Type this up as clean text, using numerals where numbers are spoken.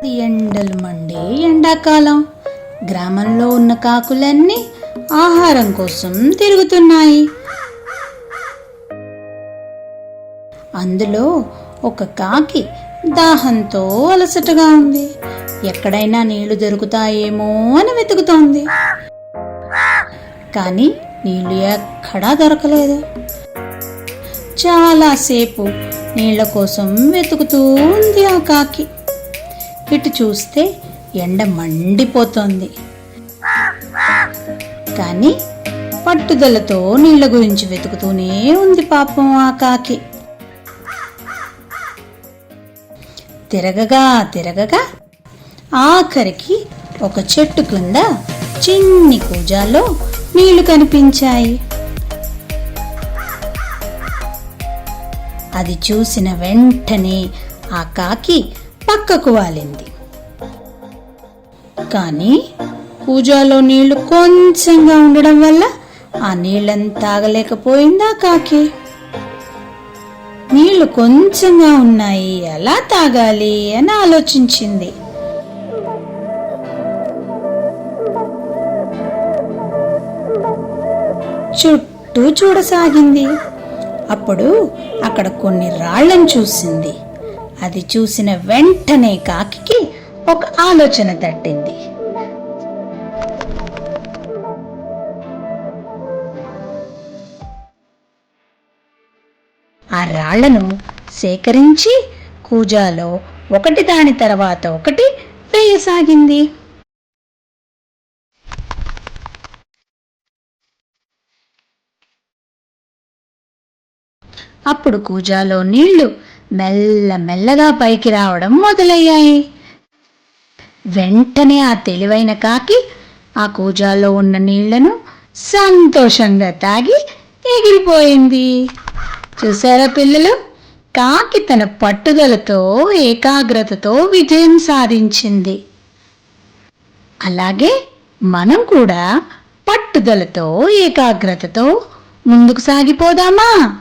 ఎండలు మండే ఎండాకాలం. గ్రామంలో ఉన్న కాకులన్నీ ఆహారం కోసం తిరుగుతున్నాయి. అందులో ఒక కాకి దాహంతో అలసటగా ఉంది. ఎక్కడైనా నీళ్లు దొరుకుతాయేమో అని వెతుకుతోంది. కానీ నీళ్లు ఎక్కడా దొరకలేదు. చాలాసేపు నీళ్ల కోసం వెతుకుతూ ఉంది ఆ కాకి. ఇటు చూస్తే ఎండ మండిపోతోంది. కానీ పట్టుదలతో నీళ్ల గురించి వెతుకుతూనే ఉంది పాపం ఆ కాకి. తిరగగా తిరగగా ఆఖరికి ఒక చెట్టు కింద చిన్ని కూజాలో నీళ్లు కనిపించాయి. అది చూసిన వెంటనే ఆ కాకి పక్కకు వాలింది. కానీ కూజాలో నీళ్లు కొంచెంగా ఉండడం వల్ల ఆ నీళ్ళని తాగలేకపోయింది ఆ కాకి. నీళ్లు కొంచెంగా ఉన్నాయి, ఎలా తాగాలి అని ఆలోచించింది. చుట్టూ చూడసాగింది. అప్పుడు అక్కడ కొన్ని రాళ్లను చూసింది. అది చూసిన వెంటనే కాకి ఒక ఆలోచన తట్టింది. ఆ రాళ్లను సేకరించి కూజాలో ఒకటి దాని తర్వాత ఒకటి వేయసాగింది. అప్పుడు కూజాలో నీళ్లు మెల్లమెల్లగా పైకి రావడం మొదలయ్యాయి. వెంటనే ఆ తెలివైన కాకి ఆ కూజాలో ఉన్న నీళ్లను సంతోషంగా తాగి ఎగిరిపోయింది. చూసారా పిల్లలు, కాకి తన పట్టుదలతో ఏకాగ్రతతో విజయం సాధించింది. అలాగే మనం కూడా పట్టుదలతో ఏకాగ్రతతో ముందుకు సాగిపోదామా?